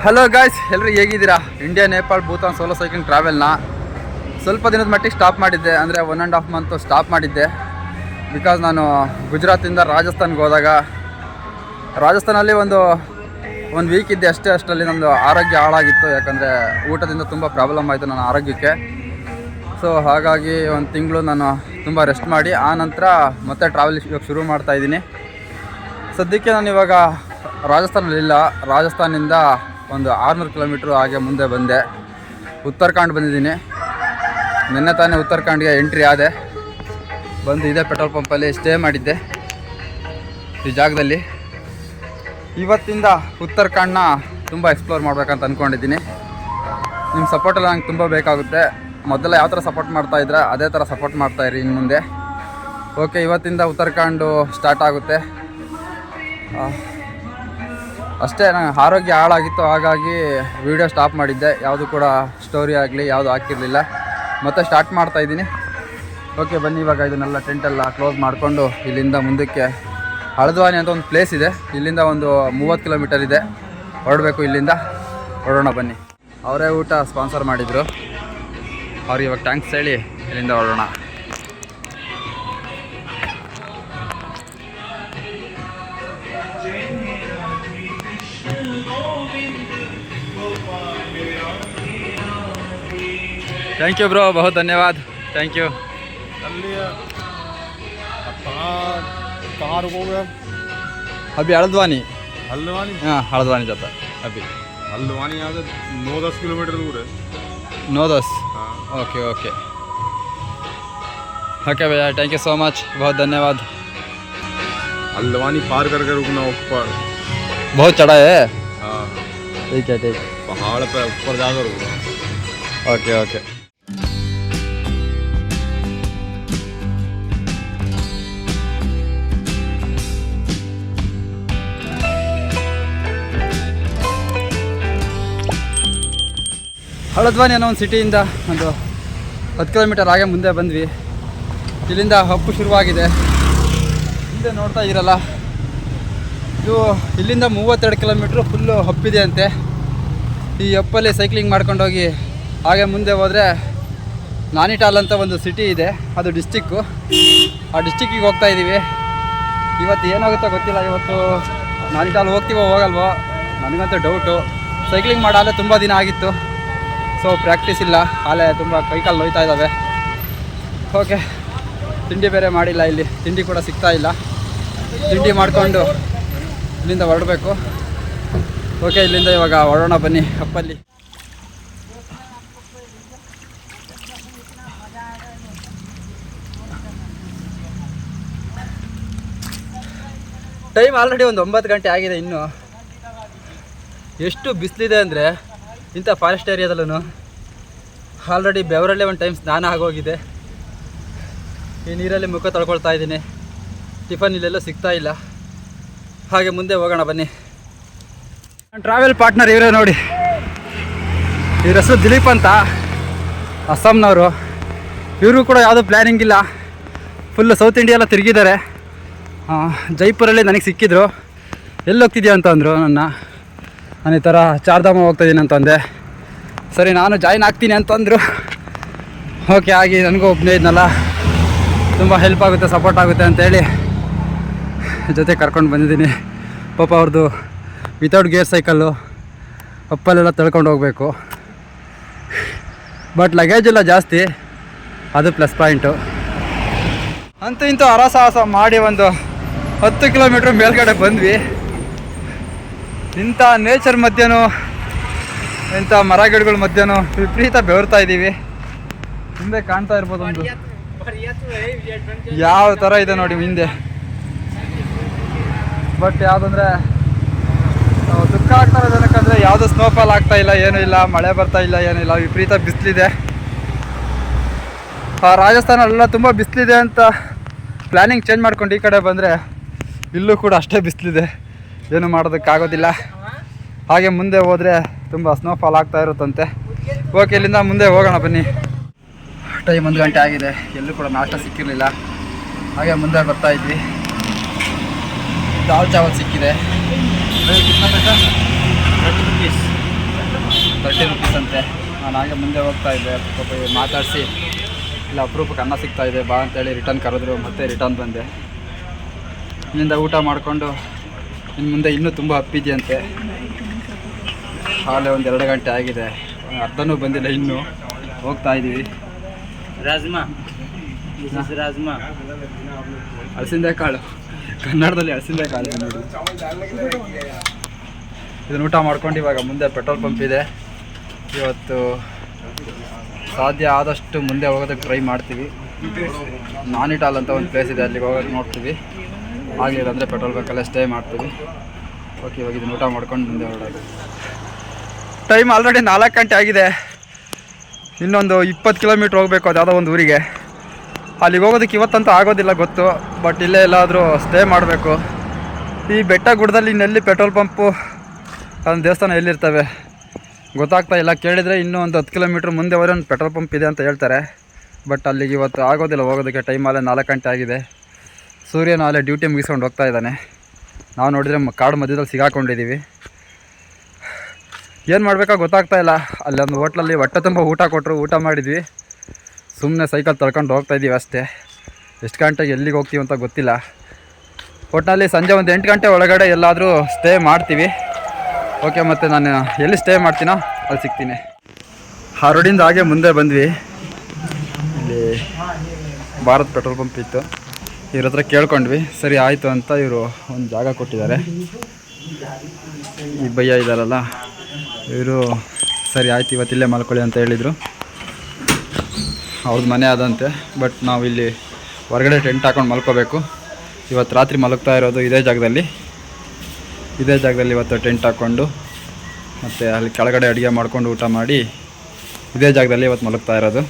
Hello guys, ಎಲ್ಲರೂ ಹೇಗಿದ್ದೀರಾ? India Nepal Bhutan solo cycling ಟ್ರಾವೆಲ್ನ ಸ್ವಲ್ಪ ದಿನದ ಮಟ್ಟಿಗೆ ಸ್ಟಾಪ್ ಮಾಡಿದ್ದೆ. ಅಂದರೆ 1.5 ಮಂತು ಸ್ಟಾಪ್ ಮಾಡಿದ್ದೆ. ಬಿಕಾಸ್ ನಾನು ಗುಜರಾತಿಂದ ರಾಜಸ್ಥಾನ್ಗೆ ಹೋದಾಗ ರಾಜಸ್ಥಾನಲ್ಲಿ ಒಂದು ವೀಕ್ ಇದ್ದೆ ಅಷ್ಟೇ. ಅಷ್ಟರಲ್ಲಿ ನಮ್ಮದು ಆರೋಗ್ಯ ಹಾಳಾಗಿತ್ತು. ಯಾಕಂದರೆ ಊಟದಿಂದ ತುಂಬ ಪ್ರಾಬ್ಲಮ್ ಆಯಿತು ನನ್ನ ಆರೋಗ್ಯಕ್ಕೆ. ಸೊ ಹಾಗಾಗಿ ಒಂದು ತಿಂಗಳು ನಾನು ತುಂಬ ರೆಸ್ಟ್ ಮಾಡಿ ಆ ನಂತರ ಮತ್ತೆ ಟ್ರಾವೆಲ್ ಇವಾಗ ಶುರು ಮಾಡ್ತಾಯಿದ್ದೀನಿ. ಸದ್ಯಕ್ಕೆ ನಾನು ಇವಾಗ ರಾಜಸ್ಥಾನಲ್ಲಿಲ್ಲ. ರಾಜಸ್ಥಾನಿಂದ ಒಂದು 600 ಕಿಲೋಮೀಟ್ರ್ ಹಾಗೆ ಮುಂದೆ ಬಂದೆ. ಉತ್ತರಾಖಂಡ್ ಬಂದಿದ್ದೀನಿ. ನಿನ್ನೆ ತಾನೇ ಉತ್ತರಾಖಂಡ್ಗೆ ಎಂಟ್ರಿ ಆದೆ. ಬಂದು ಇದೇ ಪೆಟ್ರೋಲ್ ಪಂಪಲ್ಲಿ ಸ್ಟೇ ಮಾಡಿದ್ದೆ ಈ ಜಾಗದಲ್ಲಿ. ಇವತ್ತಿಂದ ಉತ್ತರಾಖಂಡ್ನ ತುಂಬ ಎಕ್ಸ್ಪ್ಲೋರ್ ಮಾಡ್ಬೇಕಂತ ಅಂದ್ಕೊಂಡಿದ್ದೀನಿ. ನಿಮ್ಮ ಸಪೋರ್ಟೆಲ್ಲ ನಂಗೆ ತುಂಬ ಬೇಕಾಗುತ್ತೆ. ಮೊದಲ ಯಾವ ಥರ ಸಪೋರ್ಟ್ ಮಾಡ್ತಾಯಿದ್ರೆ ಅದೇ ಥರ ಸಪೋರ್ಟ್ ಮಾಡ್ತಾಯಿರಿ ಇನ್ನು ಮುಂದೆ. ಓಕೆ, ಇವತ್ತಿಂದ ಉತ್ತರಾಖಂಡು ಸ್ಟಾರ್ಟ್ ಆಗುತ್ತೆ. ಅಷ್ಟೇ, ನನಗೆ ಆರೋಗ್ಯ ಹಾಳಾಗಿತ್ತು. ಹಾಗಾಗಿ ವಿಡಿಯೋ ಸ್ಟಾಪ್ ಮಾಡಿದ್ದೆ. ಯಾವುದು ಕೂಡ ಸ್ಟೋರಿ ಆಗಲಿ ಯಾವುದು ಹಾಕಿರಲಿಲ್ಲ. ಮತ್ತೆ ಸ್ಟಾರ್ಟ್ ಮಾಡ್ತಾಯಿದ್ದೀನಿ. ಓಕೆ ಬನ್ನಿ, ಇವಾಗ ಇದನ್ನೆಲ್ಲ ಟೆಂಟೆಲ್ಲ ಕ್ಲೋಸ್ ಮಾಡಿಕೊಂಡು ಇಲ್ಲಿಂದ ಮುಂದಕ್ಕೆ ಹಳದ್ವಾನಿ ಅಂತ ಒಂದು ಪ್ಲೇಸ್ ಇದೆ. ಇಲ್ಲಿಂದ ಒಂದು 30 ಕಿಲೋಮೀಟರ್ ಇದೆ. ಹೊರಡಬೇಕು. ಇಲ್ಲಿಂದ ಹೊರಡೋಣ ಬನ್ನಿ. ಅವರೇ ಊಟ ಸ್ಪಾನ್ಸರ್ ಮಾಡಿದರು. ಅವ್ರಿಗೆ ಇವಾಗ ಥ್ಯಾಂಕ್ಸ್ ಹೇಳಿ ಇಲ್ಲಿಂದ ಹೊರಡೋಣ. थैंक यू ब्रो, बहुत धन्यवाद. Thank you. कहाँ रुकोगे आप? अभी हल्द्वानी. हल्द्वानी? हाँ, हल्द्वानी जाता है अभी. हल्द्वानी यहाँ से 9-10 किलोमीटर दूर है. 9-10? हाँ. ओके ओके ओके भैया, थैंक यू सो मच, बहुत धन्यवाद. हल्द्वानी पार करके रुकना ऊपर. बहुत चढ़ा है. हाँ, ठीक है ठीक. पहाड़ पे ऊपर जाकर रुकना. Okay okay. ಹಳದ್ವಾನಿ ಅನ್ನೋ ಒಂದು ಸಿಟಿಯಿಂದ ಒಂದು 10 ಕಿಲೋಮೀಟರ್ ಹಾಗೆ ಮುಂದೆ ಬಂದ್ವಿ. ಇಲ್ಲಿಂದ ಹಪ್ಪು ಶುರುವಾಗಿದೆ. ಹಿಂದೆ ನೋಡ್ತಾ ಇರಲ್ಲ, ಇದು ಇಲ್ಲಿಂದ 32 ಕಿಲೋಮೀಟ್ರು ಫುಲ್ಲು ಹಪ್ಪಿದೆ ಅಂತೆ. ಈ ಹಪ್ಪಲ್ಲಿ ಸೈಕ್ಲಿಂಗ್ ಮಾಡ್ಕೊಂಡೋಗಿ ಹಾಗೆ ಮುಂದೆ ಹೋದರೆ ನಾನಿಟಾಲ್ ಅಂತ ಒಂದು ಸಿಟಿ ಇದೆ, ಅದು ಡಿಸ್ಟಿಕ್ಕು. ಆ ಡಿಸ್ಟಿಕ್ಕಿಗೆ ಹೋಗ್ತಾ ಇದ್ದೀವಿ. ಇವತ್ತು ಏನಾಗುತ್ತೋ ಗೊತ್ತಿಲ್ಲ. ಇವತ್ತು ನಾನಿಟಾಲ್ ಹೋಗ್ತೀವೋ ಹೋಗಲ್ವೋ ನನಗಂತೂ ಡೌಟು. ಸೈಕ್ಲಿಂಗ್ ಮಾಡಾಲೆ ತುಂಬ ದಿನ ಆಗಿತ್ತು. ಸೊ ಪ್ರಾಕ್ಟೀಸ್ ಇಲ್ಲ, ಆಲೆ ತುಂಬ ಕೈಕಾಲು ನೋಯ್ತಾ ಇದ್ದಾವೆ. ಓಕೆ, ತಿಂಡಿ ಬೇರೆ ಮಾಡಿಲ್ಲ. ಇಲ್ಲಿ ತಿಂಡಿ ಕೂಡ ಸಿಗ್ತಾ ಇಲ್ಲ. ತಿಂಡಿ ಮಾಡಿಕೊಂಡು ಇಲ್ಲಿಂದ ಹೊರಡಬೇಕು. ಓಕೆ, ಇಲ್ಲಿಂದ ಇವಾಗ ಹೊರಡೋಣ ಬನ್ನಿ. ಅಪ್ಪಲ್ಲಿ ಟೈಮ್ ಆಲ್ರೆಡಿ ಒಂದು 9 ಗಂಟೆ ಆಗಿದೆ. ಇನ್ನು ಎಷ್ಟು ಬಿಸಿಲಿದೆ ಅಂದರೆ ಇಂಥ ಫಾರೆಸ್ಟ್ ಏರಿಯಾದಲ್ಲೂ ಆಲ್ರೆಡಿ ಬೆವರಲ್ಲೇ ಒಂದು ಟೈಮ್ ಸ್ನಾನ ಆಗೋಗಿದೆ. ಈ ನೀರಲ್ಲಿ ಮುಖ ತೊಳ್ಕೊಳ್ತಾ ಇದ್ದೀನಿ. ಟಿಫನ್ ಇಲ್ಲೆಲ್ಲೂ ಸಿಗ್ತಾ ಇಲ್ಲ. ಹಾಗೆ ಮುಂದೆ ಹೋಗೋಣ ಬನ್ನಿ. ನನ್ನ ಟ್ರಾವೆಲ್ ಪಾರ್ಟ್ನರ್ ಇವರೇ ನೋಡಿ. ಇವ್ರ ಹೆಸರು ದಿಲೀಪ್ ಅಂತ, ಅಸ್ಸಾಂನವರು. ಇವರು ಕೂಡ ಯಾವುದೂ ಪ್ಲ್ಯಾನಿಂಗ್ ಇಲ್ಲ. ಫುಲ್ಲು ಸೌತ್ ಇಂಡಿಯಾ ಎಲ್ಲ ತಿರುಗಿದ್ದಾರೆ. ಜೈಪುರಲ್ಲಿ ನನಗೆ ಸಿಕ್ಕಿದ್ರು. ಎಲ್ಲಿ ಹೋಗ್ತಿದ್ಯಾ ಅಂತ ಅಂದರು ನಾನು ಈ ಥರ ಚಾರ್ಧಾಮ ಹೋಗ್ತಾಯಿದ್ದೀನಿ ಅಂತಂದೆ. ಸರಿ ನಾನು ಜಾಯ್ನ್ ಆಗ್ತೀನಿ ಅಂತಂದರು. ಓಕೆ ಆಗಿ ನನಗೂ ಒಬ್ಬನೇ ಇದ್ನಲ್ಲ, ತುಂಬ ಹೆಲ್ಪ್ ಆಗುತ್ತೆ, ಸಪೋರ್ಟ್ ಆಗುತ್ತೆ ಅಂತೇಳಿ ಜೊತೆ ಕರ್ಕೊಂಡು ಬಂದಿದ್ದೀನಿ. ಪಾಪ ಅವ್ರದ್ದು ವಿತೌಟ್ ಗೇರ್ ಸೈಕಲ್ಲು, ಅಪ್ಪಲ್ಲೆಲ್ಲ ತಳ್ಕೊಂಡು ಹೋಗಬೇಕು. ಬಟ್ ಲಗೇಜ್ ಎಲ್ಲ ಜಾಸ್ತಿ, ಅದು ಪ್ಲಸ್ ಪಾಯಿಂಟು. ಅಂತೂ ಇಂತೂ ಹರಸಾಹಸ ಮಾಡಿ ಒಂದು 10 ಕಿಲೋಮೀಟ್ರ್ ಮೇಲ್ಗಡೆ ಬಂದ್ವಿ. ಇಂಥ ನೇಚರ್ ಮಧ್ಯನೂ ಇಂಥ ಮರ ಗಿಡಗಳ ಮಧ್ಯನೂ ವಿಪರೀತ ಬೆವರ್ತಾ ಇದ್ದೀವಿ. ಹಿಂದೆ ಕಾಣ್ತಾ ಇರ್ಬೋದು ಒಂದು ಯಾವ ಥರ ಇದೆ ನೋಡಿ ಹಿಂದೆ. ಬಟ್ ಯಾವುದಂದರೆ ದುಃಖ ಆಗ್ತಾ ಇರೋದು ಏನಕ್ಕಂದರೆ ಯಾವುದೂ ಸ್ನೋಫಾಲ್ ಆಗ್ತಾ ಇಲ್ಲ, ಏನೂ ಇಲ್ಲ, ಮಳೆ ಬರ್ತಾ ಇಲ್ಲ, ಏನೂ ಇಲ್ಲ. ವಿಪರೀತ ಬಿಸಿಲಿದೆ. ರಾಜಸ್ಥಾನಲ್ಲೆಲ್ಲ ತುಂಬ ಬಿಸಿಲಿದೆ ಅಂತ ಪ್ಲ್ಯಾನಿಂಗ್ ಚೇಂಜ್ ಮಾಡ್ಕೊಂಡು ಈ ಕಡೆ ಬಂದರೆ ಇಲ್ಲೂ ಕೂಡ ಅಷ್ಟೇ ಬಿಸಿಲಿದೆ. ಏನು ಮಾಡೋದಕ್ಕಾಗೋದಿಲ್ಲ. ಹಾಗೆ ಮುಂದೆ ಹೋದರೆ ತುಂಬ ಸ್ನೋಫಾಲ್ ಆಗ್ತಾ ಇರುತ್ತಂತೆ. ಓಕೆ, ಇಲ್ಲಿಂದ ಮುಂದೆ ಹೋಗೋಣ ಬನ್ನಿ. ಟೈಮ್ 1 ಗಂಟೆ ಆಗಿದೆ. ಎಲ್ಲೂ ಕೂಡ ನಾಷ್ಟ ಸಿಕ್ಕಿರಲಿಲ್ಲ. ಹಾಗೆ ಮುಂದೆ ಬರ್ತಾ ಇದ್ವಿ. दाल चावल सिक्किದೆ. 30 रुपीस 30 rupees ಅಂತೆ. ನಾನು ಹಾಗೆ ಮುಂದೆ ಹೋಗ್ತಾ ಇದ್ದೆ, ಪಾಪ ಮಾತಾಡಿಸಿ ಇಲ್ಲ ಅಪರೂಪಕ್ಕೆ ಅನ್ನ ಸಿಗ್ತಾ ಇದೆ ಬಾ ಅಂತೇಳಿ ರಿಟರ್ನ್ ಕರೆದ್ರು, ಮತ್ತೆ ರಿಟರ್ನ್ ಬಂದೆ. ಇಲ್ಲಿಂದ ಊಟ ಮಾಡಿಕೊಂಡು ಇನ್ನು ಮುಂದೆ ಇನ್ನೂ ತುಂಬ ಹಪ್ಪಿದೆಯಂತೆ. ಹಾಲೆ ಒಂದು 2 ಗಂಟೆ ಆಗಿದೆ, ಅರ್ಧನೂ ಬಂದಿಲ್ಲ, ಇನ್ನೂ ಹೋಗ್ತಾ ಇದ್ದೀವಿ. ರಾಜ್ಮಾ ರಾಜ್ಮಾ ಅಳಸಿಂದೆ ಕಾಳು, ಕನ್ನಡದಲ್ಲಿ ಅಳಸಿಂದೆ ಕಾಳು ನೋಡಿ. ಇದನ್ನು ಊಟ ಮಾಡ್ಕೊಂಡು ಇವಾಗ ಮುಂದೆ ಪೆಟ್ರೋಲ್ ಪಂಪ್ ಇದೆ. ಇವತ್ತು ಸಾಧ್ಯ ಆದಷ್ಟು ಮುಂದೆ ಹೋಗೋದಕ್ಕೆ ಟ್ರೈ ಮಾಡ್ತೀವಿ. ನಾನಿಟಾಲ್ ಅಂತ ಒಂದು ಪ್ಲೇಸ್ ಇದೆ, ಅಲ್ಲಿಗೆ ಹೋಗೋಕ್ಕೆ ನೋಡ್ತೀವಿ. ಆಗಲಿಲ್ಲ ಅಂದರೆ ಪೆಟ್ರೋಲ್ ಬಂಕಲ್ಲೇ ಸ್ಟೇ ಮಾಡ್ತೀವಿ. ಓಕೆ, ಇವಾಗ ಇದನ್ನು ಊಟ ಮಾಡ್ಕೊಂಡು ಮುಂದೆ ಹೊರಡೋದು. ಟೈಮ್ ಆಲ್ರೆಡಿ 4 ಗಂಟೆ ಆಗಿದೆ. ಇನ್ನೊಂದು 20 ಕಿಲೋಮೀಟ್ರ್ ಹೋಗಬೇಕು ಅದು ಯಾವುದೋ ಒಂದು ಊರಿಗೆ. ಅಲ್ಲಿಗೆ ಹೋಗೋದಕ್ಕೆ ಇವತ್ತಂತೂ ಆಗೋದಿಲ್ಲ ಗೊತ್ತು, ಬಟ್ ಇಲ್ಲೇ ಎಲ್ಲಾದರೂ ಸ್ಟೇ ಮಾಡಬೇಕು. ಈ ಬೆಟ್ಟ ಗುಡ್ಡದಲ್ಲಿ ಇನ್ನೆಲ್ಲಿ ಪೆಟ್ರೋಲ್ ಪಂಪು ಅದೊಂದು ದೇವಸ್ಥಾನ ಎಲ್ಲಿರ್ತವೆ ಗೊತ್ತಾಗ್ತಾ ಇಲ್ಲ. ಕೇಳಿದರೆ ಇನ್ನೂ ಒಂದು 10 ಕಿಲೋಮೀಟ್ರ್ ಮುಂದೆ ಹೋದರೆ ಒಂದು ಪೆಟ್ರೋಲ್ ಪಂಪ್ ಇದೆ ಅಂತ ಹೇಳ್ತಾರೆ. ಬಟ್ ಅಲ್ಲಿಗೆ ಇವತ್ತು ಆಗೋದಿಲ್ಲ ಹೋಗೋದಕ್ಕೆ. ಟೈಮ್ ಅಲ್ಲೇ 4 ಗಂಟೆ ಆಗಿದೆ. ಸೂರ್ಯನ ಅಲ್ಲೇ ಡ್ಯೂಟಿ ಮುಗಿಸ್ಕೊಂಡು ಹೋಗ್ತಾ ಇದ್ದಾನೆ. ನಾವು ನೋಡಿದರೆ ಕಾಡು ಮಧ್ಯದಲ್ಲಿ ಸಿಗಾಕೊಂಡಿದ್ದೀವಿ. ಏನು ಮಾಡಬೇಕೋ ಗೊತ್ತಾಗ್ತಾ ಇಲ್ಲ. ಅಲ್ಲೊಂದು ಹೋಟ್ಲಲ್ಲಿ ಹೊಟ್ಟೆ ತುಂಬ ಊಟ ಕೊಟ್ಟರು, ಊಟ ಮಾಡಿದ್ವಿ. ಸುಮ್ಮನೆ ಸೈಕಲ್ ತಳ್ಕೊಂಡು ಹೋಗ್ತಾಯಿದ್ದೀವಿ ಅಷ್ಟೇ. ಎಷ್ಟು ಗಂಟೆಗೆ ಎಲ್ಲಿಗೆ ಹೋಗ್ತೀವಿ ಅಂತ ಗೊತ್ತಿಲ್ಲ. ಒಟ್ಟಿನಲ್ಲಿ ಸಂಜೆ ಒಂದು 8 ಗಂಟೆ ಒಳಗಡೆ ಎಲ್ಲಾದರೂ ಸ್ಟೇ ಮಾಡ್ತೀವಿ. ಓಕೆ, ಮತ್ತು ನಾನು ಎಲ್ಲಿ ಸ್ಟೇ ಮಾಡ್ತೀನೋ ಅಲ್ಲಿ ಸಿಗ್ತೀನಿ. ಆ ರೋಡಿಂದ ಹಾಗೆ ಮುಂದೆ ಬಂದ್ವಿ. ಇಲ್ಲಿ ಭಾರತ್ ಪೆಟ್ರೋಲ್ ಪಂಪ್ ಇತ್ತು. ಇವ್ರ ಹತ್ರ ಕೇಳ್ಕೊಂಡ್ವಿ, ಸರಿ ಆಯಿತು ಅಂತ ಇವರು ಒಂದು ಜಾಗ ಕೊಟ್ಟಿದ್ದಾರೆ. ಈ ಭಯ್ಯ ಇದ್ದಾರಲ್ಲ ಇವರು, ಸರಿ ಆಯ್ತು ಇವತ್ತಿಲ್ಲೇ ಮಲ್ಕೊಳ್ಳಿ ಅಂತ ಹೇಳಿದರು. ಅವ್ರದ್ದು ಮನೆ ಆದಂತೆ. ಬಟ್ ನಾವು ಇಲ್ಲಿ ಹೊರಗಡೆ ಟೆಂಟ್ ಹಾಕೊಂಡು ಮಲ್ಕೋಬೇಕು. ಇವತ್ತು ರಾತ್ರಿ ಮಲಗ್ತಾ ಇರೋದು ಇದೇ ಜಾಗದಲ್ಲಿ ಇವತ್ತು ಟೆಂಟ್ ಹಾಕ್ಕೊಂಡು, ಮತ್ತು ಅಲ್ಲಿ ಕೆಳಗಡೆ ಅಡುಗೆ ಮಾಡ್ಕೊಂಡು ಊಟ ಮಾಡಿ ಇದೇ ಜಾಗದಲ್ಲಿ ಇವತ್ತು ಮಲಗ್ತಾ ಇರೋದು.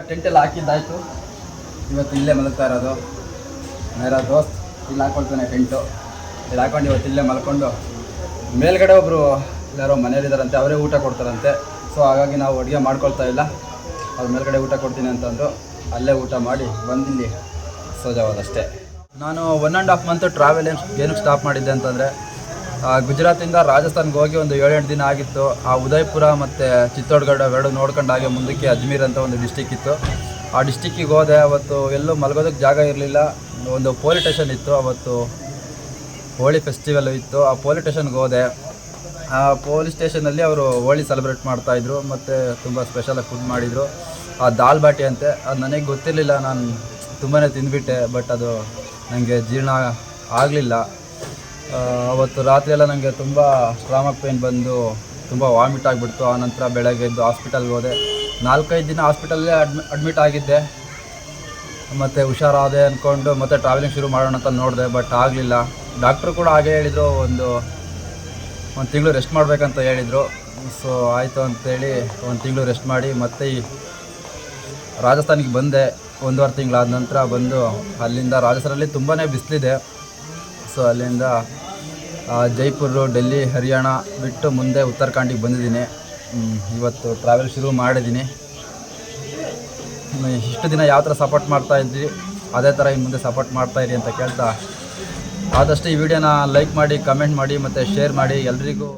ಟೆಂಟೆಲ್ಲ ಹಾಕಿದ್ದಾಯಿತು. ಇವತ್ತು ಇಲ್ಲೇ ಮಲಗ್ತಾ ಇರೋದು. ಮೇರಾ ದೋಸ್ತ್ ಇಲ್ಲಿ ಹಾಕ್ಕೊಳ್ತಾನೆ ಟೆಂಟು. ಇಲ್ಲಿ ಹಾಕೊಂಡು ಇವತ್ತು ಇಲ್ಲೇ ಮಲ್ಕೊಂಡು, ಮೇಲ್ಗಡೆ ಒಬ್ಬರು ಯಾರೋ ಮನೇಲಿದ್ದಾರಂತೆ, ಅವರೇ ಊಟ ಕೊಡ್ತಾರಂತೆ. ಸೊ ಹಾಗಾಗಿ ನಾವು ಅಡುಗೆ ಮಾಡ್ಕೊಳ್ತಾ ಇಲ್ಲ. ಅವ್ರ ಮೇಲ್ಗಡೆ ಊಟ ಕೊಡ್ತೀನಿ ಅಂತಂದರು. ಅಲ್ಲೇ ಊಟ ಮಾಡಿ ಬಂದಿಲ್ಲಿ ಸೋಜಾವದಷ್ಟೇ. ನಾನು 1.5 ಮಂತ್ ಟ್ರಾವೆಲ್ ಏನಕ್ಕೆ ಸ್ಟಾಪ್ ಮಾಡಿದ್ದೆ ಅಂತಂದರೆ, ಗುಜರಾತಿಂದ ರಾಜಸ್ಥಾನ್ಗೆ ಹೋಗಿ ಒಂದು 7-8 ದಿನ ಆಗಿತ್ತು. ಆ ಉದಯ್ಪುರ ಮತ್ತು ಚಿತ್ತೋಡ್ಗಢ ಅವೆರಡು ನೋಡ್ಕೊಂಡು ಹಾಗೆ ಮುಂದಕ್ಕೆ ಅಜ್ಮೀರ್ ಅಂತ ಒಂದು ಡಿಸ್ಟಿಕ್ ಇತ್ತು. ಆ ಡಿಸ್ಟಿಕ್ಕಿಗೆ ಹೋದೆ. ಅವತ್ತು ಎಲ್ಲೂ ಮಲಗೋದಕ್ಕೆ ಜಾಗ ಇರಲಿಲ್ಲ. ಒಂದು ಪೊಲೀಸ್ ಸ್ಟೇಷನ್ ಇತ್ತು, ಅವತ್ತು ಹೋಳಿ ಫೆಸ್ಟಿವಲ್ ಇತ್ತು. ಆ ಪೊಲೀಸ್ ಸ್ಟೇಷನ್ಗೆ ಹೋದೆ. ಆ ಪೊಲೀಸ್ ಸ್ಟೇಷನಲ್ಲಿ ಅವರು ಹೋಳಿ ಸೆಲೆಬ್ರೇಟ್ ಮಾಡ್ತಾಯಿದ್ರು, ಮತ್ತು ತುಂಬ ಸ್ಪೆಷಲಾಗಿ ಫುಡ್ ಮಾಡಿದರು. ಆ ದಾಲ್ ಬಾಟಿ ಅಂತೆ, ಅದು ನನಗೆ ಗೊತ್ತಿರಲಿಲ್ಲ. ನಾನು ತುಂಬಾ ತಿಂದುಬಿಟ್ಟೆ, ಬಟ್ ಅದು ನನಗೆ ಜೀರ್ಣ ಆಗಲಿಲ್ಲ. ಅವತ್ತು ರಾತ್ರಿ ಎಲ್ಲ ನನಗೆ ತುಂಬ ಸ್ಟಮಕ್ ಪೇನ್ ಬಂದು ತುಂಬ ವಾಮಿಟ್ ಆಗಿಬಿಡ್ತು. ಆನಂತರ ಬೆಳಗ್ಗೆ ಎದ್ದು ಹಾಸ್ಪಿಟಲ್ಗೆ ಹೋದೆ. 4-5 ದಿನ ಹಾಸ್ಪಿಟಲ್ಲೇ ಅಡ್ಮಿಟ್ ಆಗಿದ್ದೆ. ಮತ್ತು ಹುಷಾರಾದೆ ಅಂದ್ಕೊಂಡು ಮತ್ತೆ ಟ್ರಾವೆಲಿಂಗ್ ಶುರು ಮಾಡೋಣ ಅಂತ ನೋಡಿದೆ, ಬಟ್ ಆಗಲಿಲ್ಲ. ಡಾಕ್ಟ್ರು ಕೂಡ ಹಾಗೆ ಹೇಳಿದರು, ಒಂದು ತಿಂಗಳು ರೆಸ್ಟ್ ಮಾಡಬೇಕಂತ ಹೇಳಿದರು. ಸೊ ಆಯಿತು ಅಂತೇಳಿ 1 ತಿಂಗಳು ರೆಸ್ಟ್ ಮಾಡಿ ಮತ್ತೆ ಈ ರಾಜಸ್ಥಾನಿಗೆ ಬಂದೆ. 1.5 ತಿಂಗಳಾದ ನಂತರ ಬಂದು ಅಲ್ಲಿಂದ ರಾಜಸ್ಥಾನಲ್ಲಿ ತುಂಬಾ ಬಿಸಿಲಿದೆ. ಸೊ ಅಲ್ಲಿಂದ ಜೈಪುರ, ಡೆಲ್ಲಿ, ಹರಿಯಾಣ ಬಿಟ್ಟು ಮುಂದೆ ಉತ್ತರಾಖಂಡಿಗೆ ಬಂದಿದ್ದೀನಿ. ಇವತ್ತು ಟ್ರಾವೆಲ್ ಶುರು ಮಾಡಿದ್ದೀನಿ. ಇಷ್ಟು ದಿನ ಯಾವ ಥರ ಸಪೋರ್ಟ್ ಮಾಡ್ತಾಯಿದ್ರಿ ಅದೇ ಥರ ಇನ್ನು ಮುಂದೆ ಸಪೋರ್ಟ್ ಮಾಡ್ತಾಯಿರಿ ಅಂತ ಕೇಳ್ತಾ, ಆದಷ್ಟು ಈ ವಿಡಿಯೋನ ಲೈಕ್ ಮಾಡಿ, ಕಮೆಂಟ್ ಮಾಡಿ ಮತ್ತು ಶೇರ್ ಮಾಡಿ. ಎಲ್ರಿಗೂ